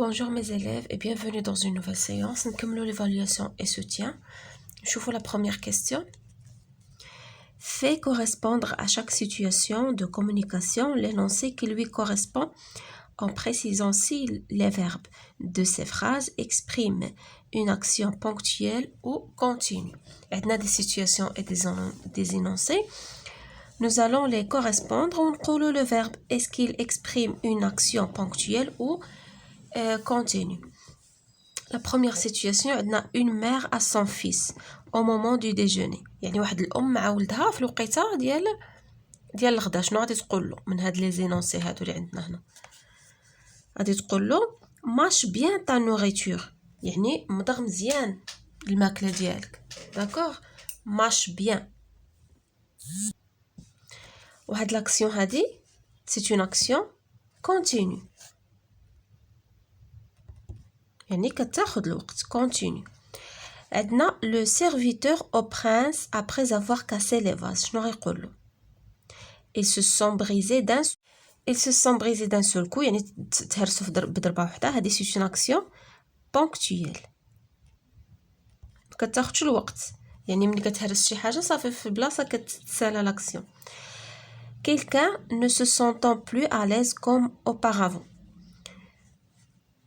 Bonjour mes élèves et bienvenue dans une nouvelle séance. Nous commençons l'évaluation et soutien. Je vous la première question. Fait correspondre à chaque situation de communication l'énoncé qui lui correspond en précisant si les verbes de ces phrases expriment une action ponctuelle ou continue. On a des situations et des énoncés. Nous allons les correspondre. On coule le verbe. Est-ce qu'il exprime une action ponctuelle ou continue? La première situation, on a une mère à son fils au moment du déjeuner. يعني واحد الام مع ولدها في الوقيته ديال الغدا. شنو غادي تقول له من هاد لي زينونسي هادو اللي عندنا هنا؟ غادي تقول له ماش بيان تا نوريتور، يعني مضغ مزيان الماكله ديالك. داكوغ، ماش بيان. وهاد لاكسيون هادي سي اون اكسيون كونتينيو، يعني كتاخد الوقت. كونتينيو. عندنا لو سيرفيتور او برانس après avoir cassé les vases. شنو غيقول له؟ ils se sont brisés d'un seul coup، يعني تهرسوا بضربه وحده. هذه سي اون اكسيون بونكتويل، كتاخدش الوقت، يعني ملي كتهرس شي حاجه صافي في البلاصه كتسالى لاكسيون. quelqu'un ne se sentant plus à l'aise comme auparavant،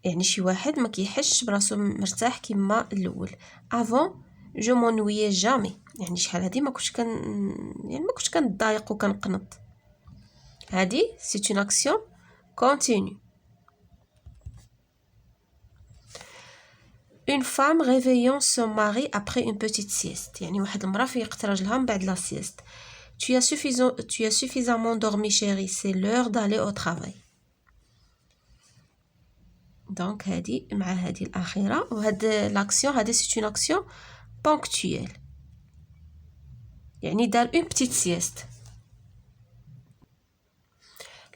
يعني شي واحد ما كيحسش براسو مرتاح كيما الاول. avant je m'ennuyais jamais، يعني شحال هادي ما كنتش كنضايق وكنقنط. هادي c'est une action continue. une femme réveillant son mari après une petite sieste، يعني واحد المراه فيقت راجلها من بعد لا sieste. tu as suffisamment dormi chérie، c'est l'heure d'aller au travail. دونك هادي مع هادي الاخيره. وهاد لاكسيون هادي سي اون اكسيون بونكتويل، يعني دار اون بتيت سيست.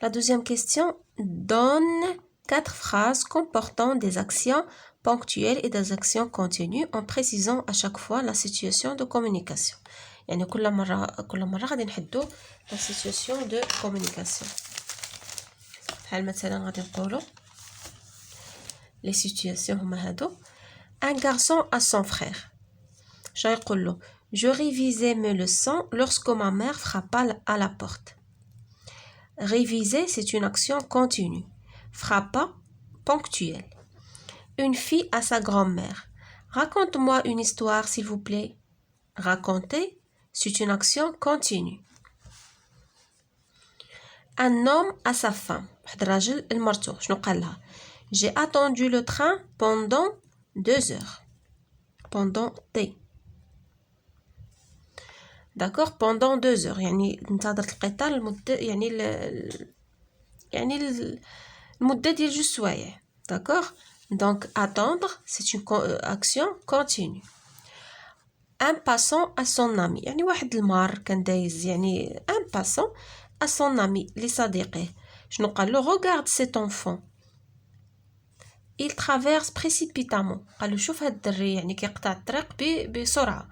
La deuxième question, donne 4 phrases comportant des actions ponctuelles et des actions continues en précisant à chaque fois la situation de communication. يعني كل مرة غادي نحدو la situation de communication. بحال مثلا غادي نقولو les situations هما هادو. un garçon à son frère. شنو يقول له؟ je révisais mes leçons lorsque ma mère frappa à la porte. Réviser, c'est une action continue. Frappa, ponctuelle. Une fille à sa grand-mère. Raconte-moi une histoire, s'il vous plaît. Raconter, c'est une action continue. Un homme à sa femme. واحد الراجل لمرتو شنو قال لها؟ J'ai attendu le train pendant 2 heures. Pendant T. D'accord, pendant 2 heures. يعني انتظرت القطار لمدة يعني المدة ديال 2 سوايع. D'accord. Donc attendre, c'est une action continue. Un passant à son ami، يعني واحد المار كان دايز، يعني un passant à son ami لصديقه. شنو قال له؟ regarde cet enfant. il traverse précipitamment. قال له شوف هاد الدري يعني كيقطع الطريق بسرعة.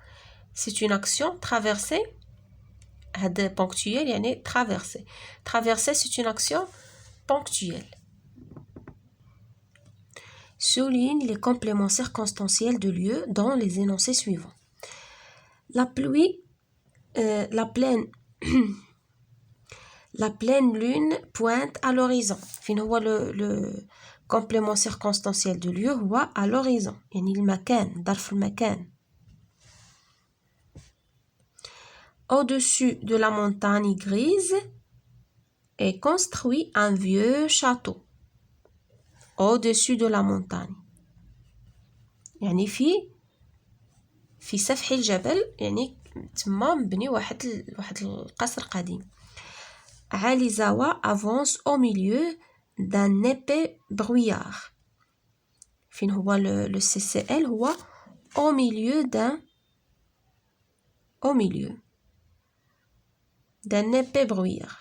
c'est une action traverser. هاد ponctuel يعني traverser. Traverser, c'est une action ponctuelle. Souligne les compléments circonstanciels de lieu dans les énoncés suivants. La pluie, la pleine lune pointe à l'horizon. فين هو le complément circonstanciel de lieu هو à l'horizon، يعني المكان، ظرف المكان. Au-dessus de la montagne grise est construit un vieux château. Au-dessus de la montagne، يعني في سفح الجبل، يعني تما مبني واحد القصر قديم. Alizawa avance au milieu d'un épais brouillard. فين هو le CCL هو au milieu d'un épais brouillard،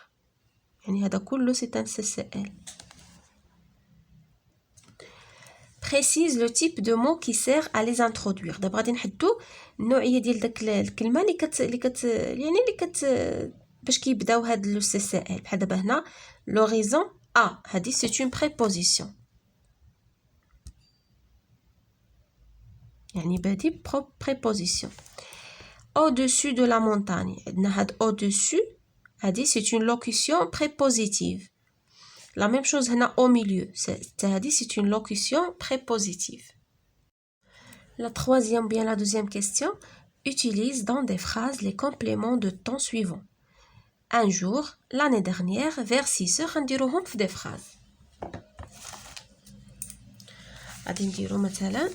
يعني هذا كله c'est un CCL. Précise le type de mot qui sert à les introduire. دابا غادي نحدو النوعيه ديال داك الكلمه اللي باش كيبداو هاد لو سي سي ال. بحال دابا هنا لوريزون ا، هادي سي اون بريبوزيسيون. يعني بادي préposition. Au-dessus de la montagne. عندنا هاد au-dessus هادي c'est une locution prépositive. La même chose هنا au milieu. هادي c'est une locution prépositive. La troisième bien la deuxième question. Utilise dans des phrases les compléments de temps suivants. Un jour, l'année dernière, vers 6 heures, نديروهم في des phrases. غادي نديرو مثلا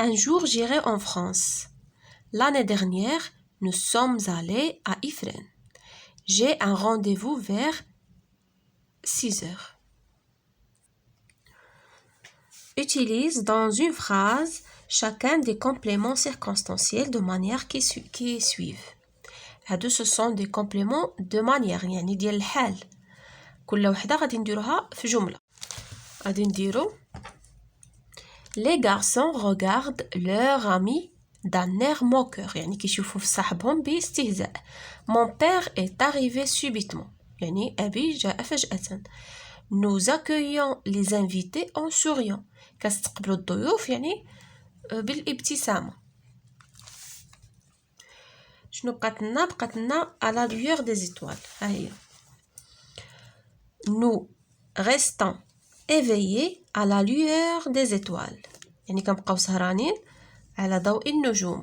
un jour j'irai en France. L'année dernière, nous sommes allés à Ifrane. J'ai un rendez-vous vers 6 heures. Utilise dans une phrase chacun des compléments circonstanciels de manière qui suivent. هادو ce sont des compléments de manière يعني ديال الحال. كل وحده غادي نديروها في جمله. غادي نديرو Les garçons regardent leur ami d'un air moqueur يعني كيشوفوا في صاحبهم باستهزاء. Mon père est arrivé subitement يعني أبي جاء فجأة. Nous accueillons les invités en souriant. كنستقبلوا الضيوف يعني بالابتسامة. شنو بقات لنا à la lueur des étoiles. ها هي. Nous restons éveillés à la lueur des étoiles. يعني كنبقاو سهرانين على ضوء النجوم.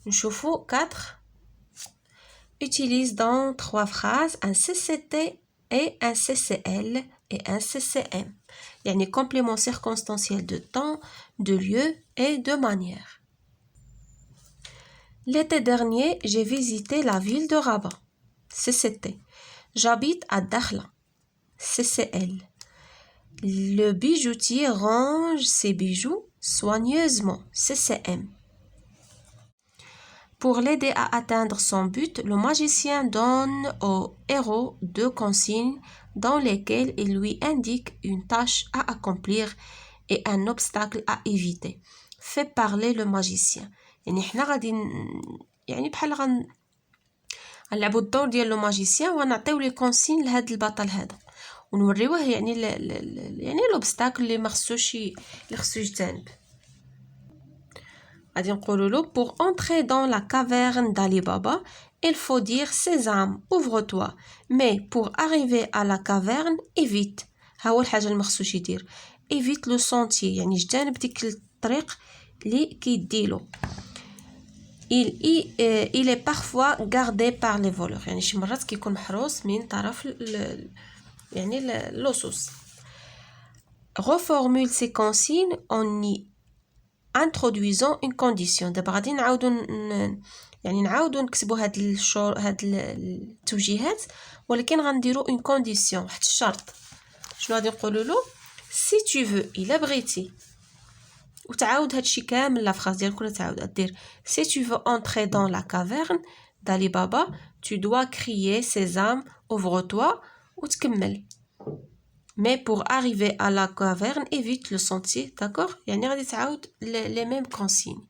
نشوفوا 4. Utilise dans 3 phrases un CCT et un CCL et un CCM. يعني complément circonstanciel de temps, de lieu et de manière. L'été dernier, j'ai visité la ville de Rabat. CCT. J'habite à Dakhla. CCL. Le bijoutier range ses bijoux soigneusement. CCM. Pour l'aider à atteindre son but, le magicien donne au héros 2 consignes dans lesquelles il lui indique une tâche à accomplir et un obstacle à éviter. Fait parler le magicien. يعني حنا غادي يعني بحال غنلعبوا الدور ديال لو ماجيسيان ونعطيو لي كونسين لهاد البطل هذا ونوريوه يعني يعني لوبستاكل اللي ما خصوش اللي خصو يجتنب. غادي نقولوا له pour entrer dans la caverne d'Ali Baba il faut dire Sésame ouvre-toi mais pour arriver à la caverne évite. ها هو الحاجه اللي ما خصوش يدير évite le sentier يعني يجتنب ديك الطريق اللي كيديلو. Il est parfois gardé par les voleurs يعني شي مرات كيكون محروس من طرف يعني اللصوص. Reformule ces consignes en y introduisant une condition. دابا غادي نعاودو نكتبوا هاد التوجيهات ولكن غنديرو une condition واحد الشرط. شنو غادي نقولوا له si tu veux إلا بغيتي وتعاود هادشي كامل لا فراس ديالك ولا تعاود دير si tu veux entrer dans la caverne d'Ali Baba tu dois crier Sésame ouvre-toi وتكمل. mais pour arriver à la caverne évite le sentier. d'accord يعني غادي تعاود les mêmes consignes.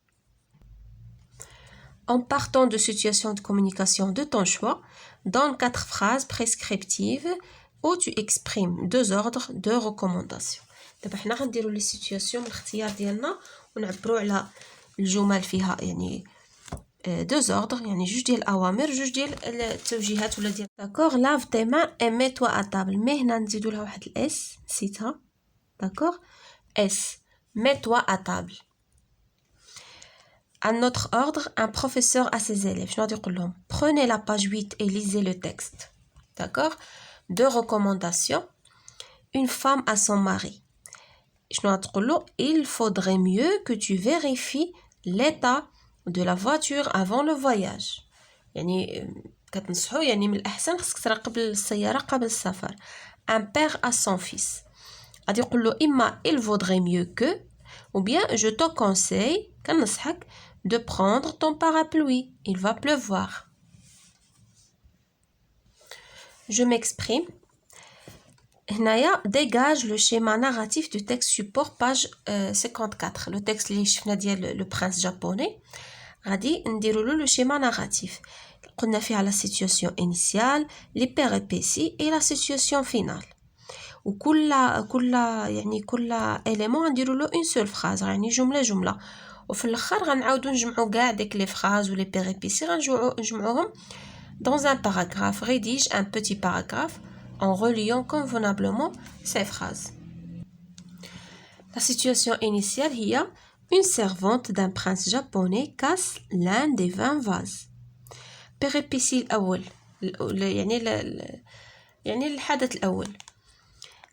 En partant de situations de communication de ton choix, donne 4 phrases prescriptives où tu exprimes 2 ordres de recommandation. دابا حنا غنديروا لي سيتوياسيون من الاختيار ديالنا ونعبروا على الجمل فيها يعني 2 ordres يعني 2 ديال الاوامر 2 ديال التوجيهات ولا ديال داكور. lave tes mains et mets-toi à table. مي هنا نزيدوا لها واحد الاس نسيتها. داكور اس mets-toi à table. Un autre ordre, un professeur à ses élèves. شنو غادي يقول لهم prenez la page 8 et lisez le texte. d'accord. 2 recommandations. Une femme à son mari. شنو غتقول له il faudrait mieux que tu vérifies l'état de la voiture avant le voyage. يعني كتنصحو يعني من الأحسن خصك تراقب السيارة قبل السفر. Un père à son fils. غادي يقول له إما il vaudrait mieux que ou bien je te conseille كنصحك de prendre ton parapluie. Il va pleuvoir. Je m'exprime. هنايا dégage le schéma narratif du texte support page 54. Le texte اللي شفنا ديال le prince japonais غادي نديرو له le schéma narratif. قلنا فيه على la situation initiale, les péripéties et la situation finale. وكل كل élément نديرو له une seule phrase يعني جملة وفي الاخر غنعاودو نجمعو كاع ديك لي phrases ou les péripéties نجمعوهم dans un paragraphe. Rédige un petit paragraphe en reliant convenablement ces phrases. La situation initiale هي une servante d'un prince japonais casse l'un des 20 vases. Péripétie الأول يعني الحدث الأول.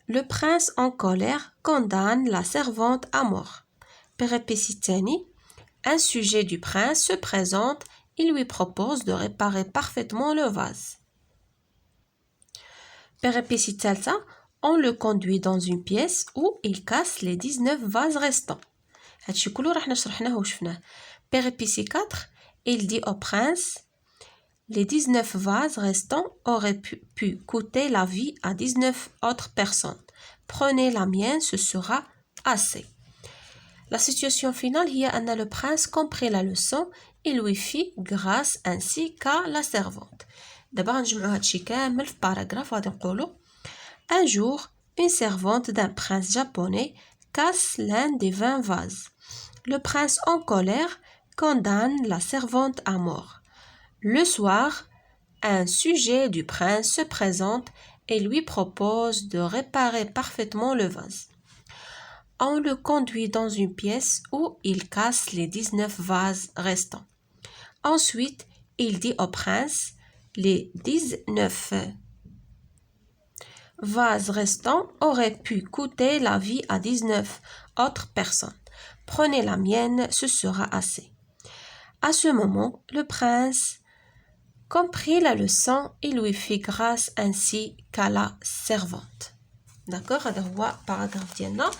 Le prince en colère condamne la servante à mort. Péripétie الثاني. Un sujet du prince se présente, il lui propose de réparer parfaitement le vase. Péripétie الثالثة. On le conduit dans une pièce où il casse les 19 vases restants. هادشي كله راح شرحناه وشفناه. Péripétie 4. Il dit au prince les 19 vases restants auraient pu coûter la vie à 19 autres personnes. Prenez la mienne, ce sera assez. La situation finale هي أن le prince comprit la leçon et lui fit grâce ainsi qu'à la servante. دابا غنجمعو هادشي كامل في باراغراف غادي نقولو Un jour, une servante d'un prince japonais casse l'un des 20 vases. Le prince en colère condamne la servante à mort. Le soir, un sujet du prince se présente et lui propose de réparer parfaitement le vase. On le conduit dans une pièce où il casse les 19 vases restants. Ensuite, il dit au prince, les 19 vases restants auraient pu coûter la vie à 19 autres personnes. Prenez la mienne, ce sera assez. À ce moment, le prince comprit la leçon et lui fit grâce ainsi qu'à la servante. D'accord, هذا هو paragraphe ديالنا.